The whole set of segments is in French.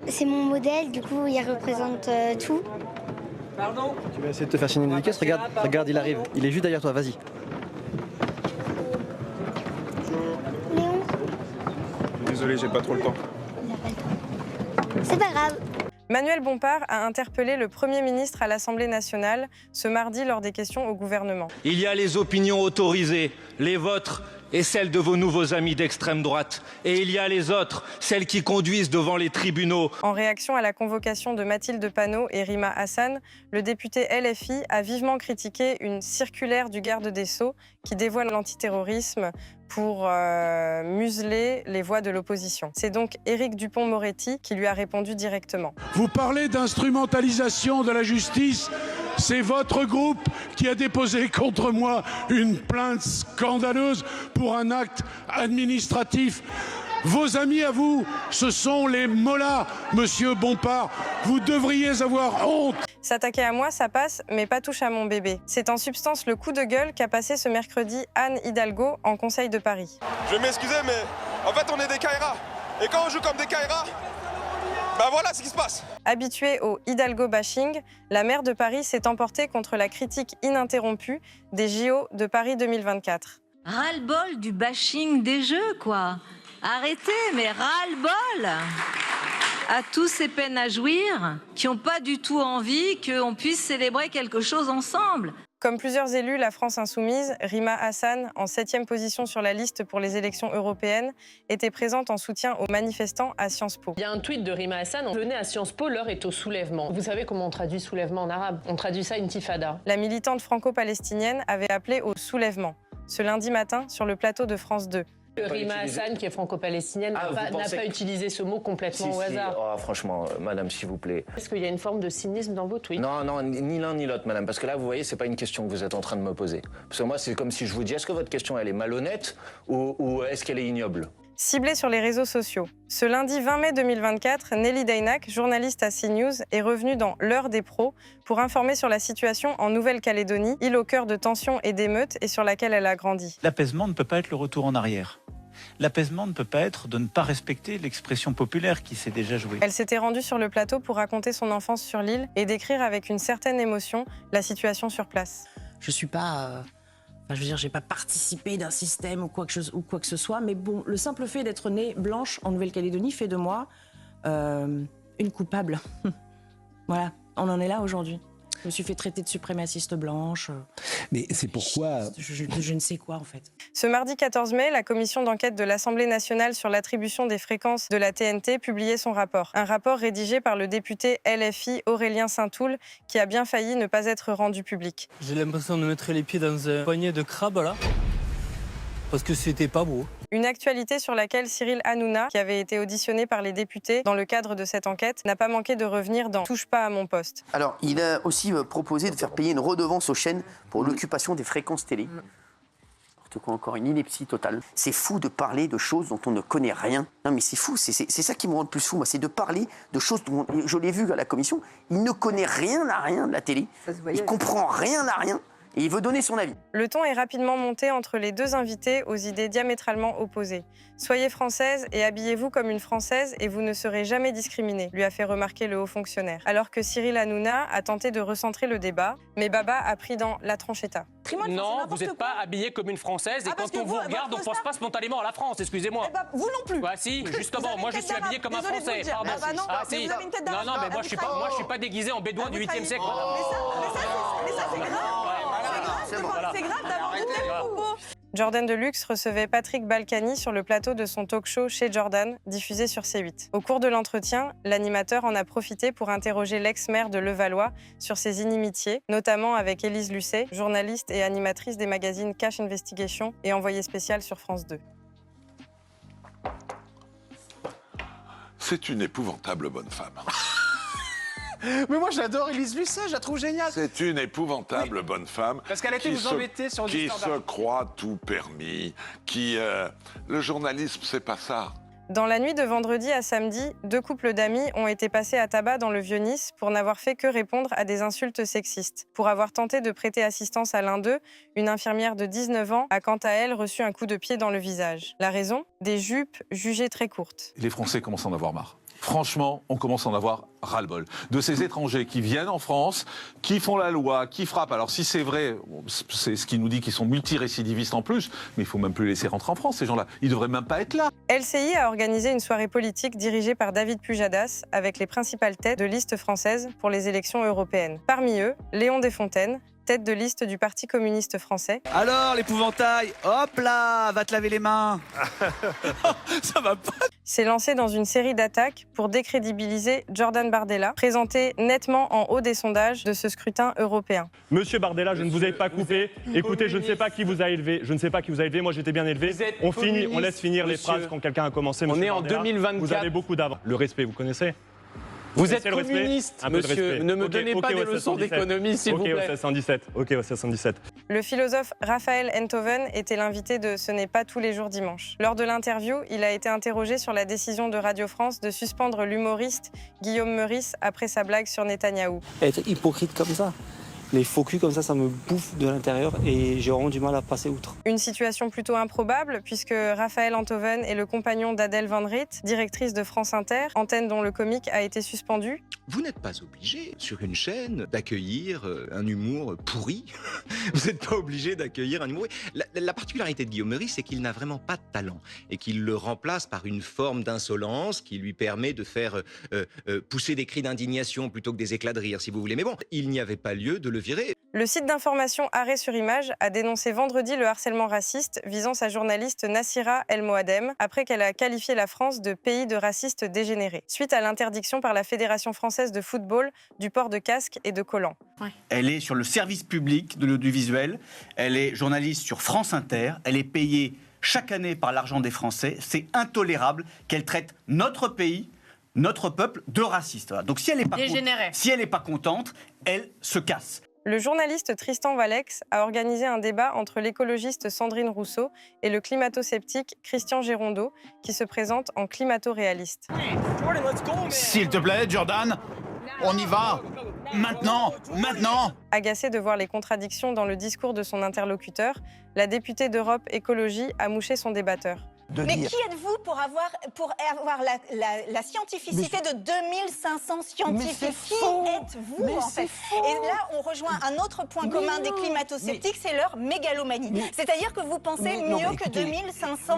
C'est mon modèle, du coup, il représente tout. Pardon ? Tu vas essayer de te faire signer une dédicace ? Regarde, il arrive. Il est juste derrière toi, vas-y. Léon, Désolé, j'ai pas trop le temps. il n'a pas le temps. C'est pas grave. Manuel Bompard a interpellé le Premier ministre à l'Assemblée nationale ce mardi lors des questions au gouvernement. Il y a les opinions autorisées, les vôtres et celles de vos nouveaux amis d'extrême droite. Et il y a les autres, celles qui conduisent devant les tribunaux. En réaction à la convocation de Mathilde Panot et Rima Hassan, le député LFI a vivement critiqué une circulaire du garde des Sceaux qui dévoile l'antiterrorisme pour museler les voix de l'opposition. C'est donc Éric Dupond-Moretti qui lui a répondu directement. Vous parlez d'instrumentalisation de la justice. C'est votre groupe qui a déposé contre moi une plainte scandaleuse pour un acte administratif. Vos amis à vous, ce sont les mollahs, monsieur Bompard. Vous devriez avoir honte. S'attaquer à moi, ça passe, mais pas touche à mon bébé. C'est en substance le coup de gueule qu'a passé ce mercredi Anne Hidalgo en Conseil de Paris. Je vais m'excuser, mais en fait, on est des Kaira. Et quand on joue comme des Kaira, ben voilà ce qui se passe. Habituée au Hidalgo bashing, la maire de Paris s'est emportée contre la critique ininterrompue des JO de Paris 2024. Ras-le-bol du bashing des jeux, quoi. Arrêtez, mais ras-le-bol à tous ces peines à jouir qui n'ont pas du tout envie qu'on puisse célébrer quelque chose ensemble. Comme plusieurs élus, la France insoumise, Rima Hassan, en 7e position sur la liste pour les élections européennes, était présente en soutien aux manifestants à Sciences Po. Il y a un tweet de Rima Hassan, venez à Sciences Po, l'heure est au soulèvement. Vous savez comment on traduit soulèvement en arabe? On traduit ça intifada. La militante franco-palestinienne avait appelé au soulèvement, ce lundi matin sur le plateau de France 2. Rima Hassan, qui est franco-palestinienne, n'a pas utilisé ce mot complètement au hasard. Oh, franchement, madame, s'il vous plaît. Est-ce qu'il y a une forme de cynisme dans vos tweets? Non, ni l'un ni l'autre, madame. Parce que là, vous voyez, c'est pas une question que vous êtes en train de me poser. Parce que moi, c'est comme si je vous dis, est-ce que votre question, elle est malhonnête ou est-ce qu'elle est ignoble? Ciblée sur les réseaux sociaux. Ce lundi 20 mai 2024, Nelly Daynac, journaliste à CNews, est revenue dans l'heure des pros pour informer sur la situation en Nouvelle-Calédonie, île au cœur de tensions et d'émeutes et sur laquelle elle a grandi. L'apaisement ne peut pas être le retour en arrière. L'apaisement ne peut pas être de ne pas respecter l'expression populaire qui s'est déjà jouée. Elle s'était rendue sur le plateau pour raconter son enfance sur l'île et décrire avec une certaine émotion la situation sur place. Je suis pas... j'ai pas participé d'un système ou quoi que ce soit, mais bon, le simple fait d'être née blanche en Nouvelle-Calédonie fait de moi une coupable. Voilà, on en est là aujourd'hui. Je me suis fait traiter de suprémaciste blanche. Mais c'est pourquoi... Je ne sais quoi, en fait. Ce mardi 14 mai, la commission d'enquête de l'Assemblée nationale sur l'attribution des fréquences de la TNT publiait son rapport. Un rapport rédigé par le député LFI Aurélien Saint-Toul, qui a bien failli ne pas être rendu public. J'ai l'impression de mettre les pieds dans un poignet de crabe, là, parce que c'était pas beau. Une actualité sur laquelle Cyril Hanouna, qui avait été auditionné par les députés dans le cadre de cette enquête, n'a pas manqué de revenir dans « Touche pas à mon poste ». Alors, il a aussi proposé de faire payer une redevance aux chaînes pour l'occupation des fréquences télé. N'importe quoi, encore une ineptie totale. C'est fou de parler de choses dont on ne connaît rien. Non mais c'est fou, c'est ça qui me rend le plus fou, moi, c'est de parler de choses dont je l'ai vu à la commission, il ne connaît rien à rien de la télé, il comprend rien à rien. Et il veut donner son avis. Le ton est rapidement monté entre les deux invités aux idées diamétralement opposées. Soyez française et habillez-vous comme une Française et vous ne serez jamais discriminée, lui a fait remarquer le haut fonctionnaire. Alors que Cyril Hanouna a tenté de recentrer le débat, mais Baba a pris dans la tranchetta. Non, vous n'êtes pas habillée comme une Française et quand on vous regarde, on ne pense pas spontanément à la France, excusez-moi. Vous non plus. Bah si, justement, moi je suis habillée comme un Français, pardon. Ah si. Non, mais moi je suis pas déguisé en bédouin du 8e siècle. Mais ça c'est grave. C'est grave d'avoir dit tel propos. Jordan Deluxe recevait Patrick Balkany sur le plateau de son talk-show Chez Jordan, diffusé sur C8. Au cours de l'entretien, l'animateur en a profité pour interroger l'ex-maire de Levallois sur ses inimitiés, notamment avec Élise Lucet, journaliste et animatrice des magazines Cash Investigation et envoyée spéciale sur France 2. C'est une épouvantable bonne femme. Mais moi j'adore Élise Lucet, je la trouve géniale. C'est une épouvantable bonne femme. Parce qu'elle a été vous embêter sur du standard. Qui se croit tout permis, le journalisme, c'est pas ça. Dans la nuit de vendredi à samedi, 2 couples d'amis ont été passés à tabac dans le Vieux-Nice pour n'avoir fait que répondre à des insultes sexistes. Pour avoir tenté de prêter assistance à l'un d'eux, une infirmière de 19 ans a quant à elle reçu un coup de pied dans le visage. La raison ? Des jupes jugées très courtes. Les Français commencent à en avoir marre. Franchement, on commence à en avoir ras-le-bol. De ces étrangers qui viennent en France, qui font la loi, qui frappent. Alors si c'est vrai, c'est ce qui nous dit qu'ils sont multirécidivistes en plus, mais il faut même plus les laisser rentrer en France, ces gens-là. Ils devraient même pas être là. LCI a organisé une soirée politique dirigée par David Pujadas avec les principales têtes de liste françaises pour les élections européennes. Parmi eux, Léon Desfontaines, tête de liste du Parti communiste français. Alors, l'épouvantail, hop là, va te laver les mains. Ça va pas. S'est lancé dans une série d'attaques pour décrédibiliser Jordan Bardella, présenté nettement en haut des sondages de ce scrutin européen. Monsieur Bardella, je ne vous ai pas coupé. Écoutez, je ne sais pas qui vous a élevé. Je ne sais pas qui vous a élevé. Moi, j'étais bien élevé. On laisse finir les phrases quand quelqu'un a commencé. On est en Bardella. 2024. Vous avez beaucoup d'avance. Le respect, vous connaissez? Vous êtes communiste, monsieur. Ne me donnez pas des leçons d'économie, s'il vous plaît. Ok, au 117. Ok, au 117. Le philosophe Raphaël Enthoven était l'invité de Ce n'est pas tous les jours dimanche. Lors de l'interview, il a été interrogé sur la décision de Radio France de suspendre l'humoriste Guillaume Meurice après sa blague sur Netanyahou. Être hypocrite comme ça, les faux culs comme ça me bouffe de l'intérieur et j'ai vraiment du mal à passer outre. Une situation plutôt improbable puisque Raphaël Enthoven est le compagnon d'Adèle Van Riet, directrice de France Inter, antenne dont le comique a été suspendu. Vous n'êtes pas obligé, sur une chaîne, d'accueillir un humour pourri. Vous n'êtes pas obligé d'accueillir un humour... La particularité de Guillaume Meurice, c'est qu'il n'a vraiment pas de talent et qu'il le remplace par une forme d'insolence qui lui permet de faire pousser des cris d'indignation plutôt que des éclats de rire, si vous voulez. Mais bon, il n'y avait pas lieu de le virer. Le site d'information Arrêt sur Image a dénoncé vendredi le harcèlement raciste visant sa journaliste Nassira El Moadem après qu'elle a qualifié la France de pays de racistes dégénérés, suite à l'interdiction par la Fédération française de football du port de casque et de collants. Ouais. Elle est sur le service public de l'audiovisuel, elle est journaliste sur France Inter, elle est payée chaque année par l'argent des Français. C'est intolérable qu'elle traite notre pays, notre peuple, de raciste. Voilà. Donc si elle n'est pas contente, elle se casse. Le journaliste Tristan Valex a organisé un débat entre l'écologiste Sandrine Rousseau et le climato-sceptique Christian Gérondeau, qui se présente en climato-réaliste. S'il te plaît, Jordan, on y va. Maintenant. Agacée de voir les contradictions dans le discours de son interlocuteur, la députée d'Europe Écologie a mouché son débatteur. Mais qui êtes-vous pour avoir la scientificité de 2500 scientifiques? Qui êtes-vous en fait? Et là, on rejoint un autre point commun des climato-sceptiques, c'est leur mégalomanie. C'est-à-dire que vous pensez mieux que 2500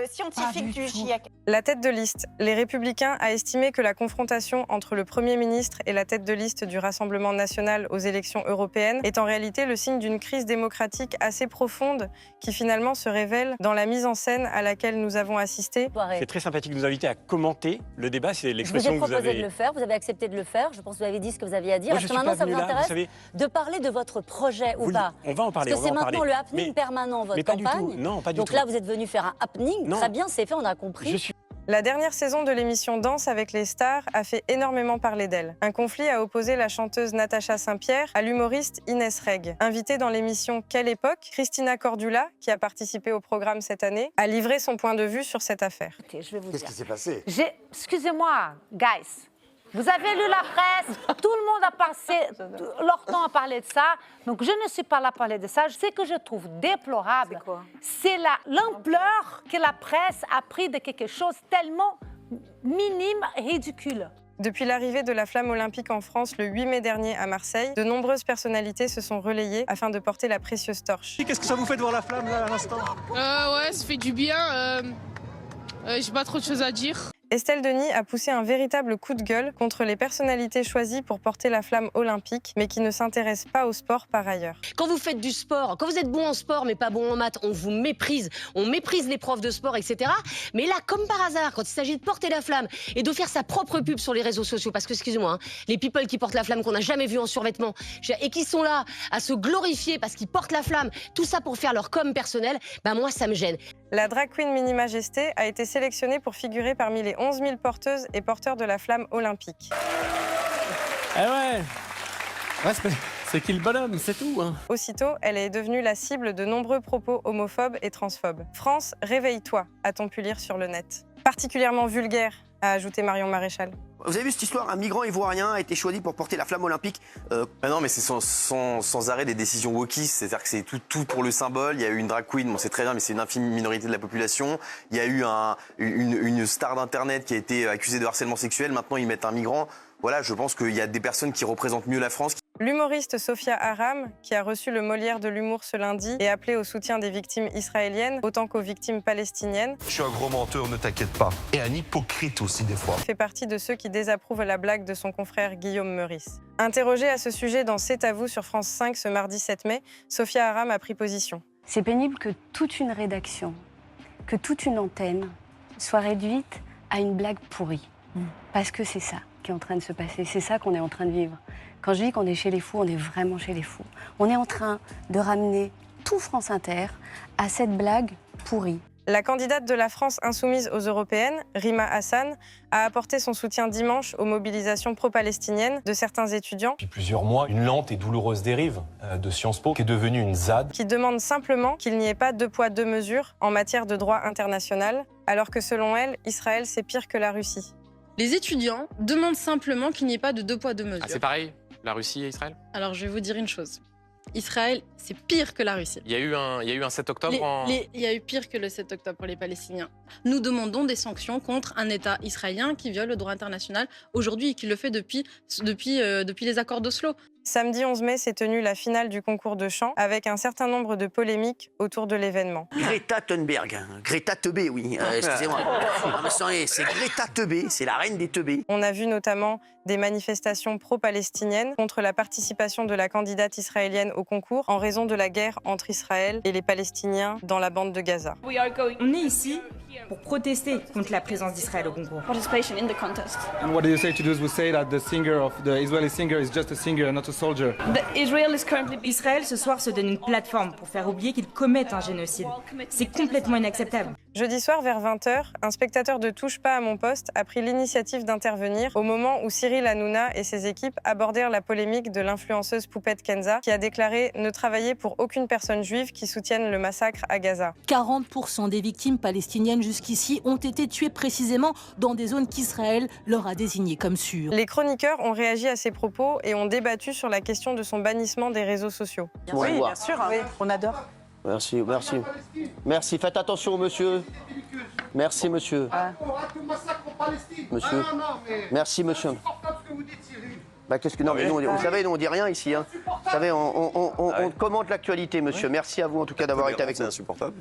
scientifiques du GIEC. La tête de liste, Les Républicains, a estimé que la confrontation entre le Premier ministre et la tête de liste du Rassemblement national aux élections européennes est en réalité le signe d'une crise démocratique assez profonde qui finalement se révèle dans la mise en scène à laquelle nous avons assisté. C'est très sympathique de nous inviter à commenter le débat. C'est l'expression que vous avez... Je vous ai proposé de le faire, vous avez accepté de le faire. Je pense que vous avez dit ce que vous aviez à dire. Est-ce que maintenant, ça vous intéresse de parler de votre projet ou pas? On va en parler. Parce que c'est maintenant le happening permanent, votre campagne. Non, pas du tout. Donc là, vous êtes venu faire un happening. Très bien, c'est fait, on a compris. La dernière saison de l'émission Danse avec les stars a fait énormément parler d'elle. Un conflit a opposé la chanteuse Natacha Saint-Pierre à l'humoriste Inès Reg. Invitée dans l'émission Quelle époque, Christina Cordula, qui a participé au programme cette année, a livré son point de vue sur cette affaire. Qu'est-ce qui s'est passé? Excusez-moi, guys. Vous avez lu la presse, tout le monde a passé leur temps à parler de ça, donc je ne suis pas là à parler de ça. Ce que je trouve déplorable, c'est l'ampleur que la presse a pris de quelque chose tellement minime et ridicule. Depuis l'arrivée de la flamme olympique en France le 8 mai dernier à Marseille, de nombreuses personnalités se sont relayées afin de porter la précieuse torche. Qu'est-ce que ça vous fait de voir la flamme là à l'instant? Ouais, ça fait du bien. J'ai pas trop de choses à dire. Estelle Denis a poussé un véritable coup de gueule contre les personnalités choisies pour porter la flamme olympique, mais qui ne s'intéressent pas au sport par ailleurs. Quand vous faites du sport, quand vous êtes bon en sport mais pas bon en maths, on vous méprise. On méprise les profs de sport, etc. Mais là, comme par hasard, quand il s'agit de porter la flamme et de faire sa propre pub sur les réseaux sociaux, parce que, excusez-moi, hein, les people qui portent la flamme qu'on n'a jamais vu en survêtement et qui sont là à se glorifier parce qu'ils portent la flamme, tout ça pour faire leur com personnel, ben moi, ça me gêne. La drag queen Mini Majesté a été sélectionnée pour figurer parmi les 11 000 porteuses et porteurs de la flamme olympique. Eh ouais, c'est qui le bonhomme, c'est tout. Hein. Aussitôt, elle est devenue la cible de nombreux propos homophobes et transphobes. France, réveille-toi, a-t-on pu lire sur le net. Particulièrement vulgaire, a ajouté Marion Maréchal. Vous avez vu cette histoire? Un migrant ivoirien a été choisi pour porter la flamme olympique. Ah non, mais c'est sans arrêt des décisions wokistes, c'est-à-dire que c'est tout pour le symbole. Il y a eu une drag queen, bon, c'est très bien, mais c'est une infime minorité de la population. Il y a eu une star d'Internet qui a été accusée de harcèlement sexuel. Maintenant, ils mettent un migrant. Voilà, je pense qu'il y a des personnes qui représentent mieux la France. L'humoriste Sophia Aram, qui a reçu le Molière de l'humour ce lundi et appelé au soutien des victimes israéliennes autant qu'aux victimes palestiniennes. Je suis un gros menteur, ne t'inquiète pas. Et un hypocrite aussi des fois. Fait partie de ceux qui désapprouvent la blague de son confrère Guillaume Meurice. Interrogée à ce sujet dans C'est à vous sur France 5 ce mardi 7 mai, Sophia Aram a pris position. C'est pénible que toute une rédaction, que toute une antenne soit réduite à une blague pourrie. Parce que c'est ça qui est en train de se passer, c'est ça qu'on est en train de vivre. Quand je dis qu'on est chez les fous, on est vraiment chez les fous. On est en train de ramener tout France Inter à cette blague pourrie. La candidate de la France insoumise aux européennes, Rima Hassan, a apporté son soutien dimanche aux mobilisations pro-palestiniennes de certains étudiants. Depuis plusieurs mois, une lente et douloureuse dérive de Sciences Po qui est devenue une ZAD. Qui demandent simplement qu'il n'y ait pas deux poids deux mesures en matière de droit international, alors que selon elle, Israël c'est pire que la Russie. Les étudiants demandent simplement qu'il n'y ait pas de deux poids deux mesures. Ah, c'est pareil, la Russie et Israël? Alors je vais vous dire une chose. Israël, c'est pire que la Russie. Il y a eu un 7 octobre Il y a eu pire que le 7 octobre pour les Palestiniens. Nous demandons des sanctions contre un État israélien qui viole le droit international aujourd'hui et qui le fait depuis les accords d'Oslo. Samedi 11 mai s'est tenue la finale du concours de chant avec un certain nombre de polémiques autour de l'événement. Greta Thunberg. Greta Teubé, oui. Excusez-moi. C'est Greta Teubé, c'est la reine des teubés. On a vu notamment des manifestations pro-palestiniennes contre la participation de la candidate israélienne au concours en raison de la guerre entre Israël et les Palestiniens dans la bande de Gaza. On est ici pour protester contre la présence d'Israël au concours. And what do you say to those who say that the Israeli singer is just a singer, not a soldier? Israël ce soir se donne une plateforme pour faire oublier qu'ils commettent un génocide. C'est complètement inacceptable. Jeudi soir vers 20h, un spectateur de Touche pas à mon poste a pris l'initiative d'intervenir au moment où Cyril Hanouna et ses équipes abordèrent la polémique de l'influenceuse Poupette Kenza qui a déclaré ne travailler pour aucune personne juive qui soutienne le massacre à Gaza. 40% des victimes palestiniennes jusqu'ici ont été tuées précisément dans des zones qu'Israël leur a désignées comme sûres. Les chroniqueurs ont réagi à ces propos et ont débattu sur la question de son bannissement des réseaux sociaux. Oui, bien sûr, hein. On adore. Merci, merci. Merci, faites attention, monsieur. Merci, monsieur. Monsieur. Merci, monsieur. Bah, qu'est-ce que... Non, mais nous, vous savez, nous, on dit rien ici. Hein. Vous savez, on commente l'actualité, monsieur. Merci à vous, en tout cas, d'avoir été avec nous. C'est insupportable.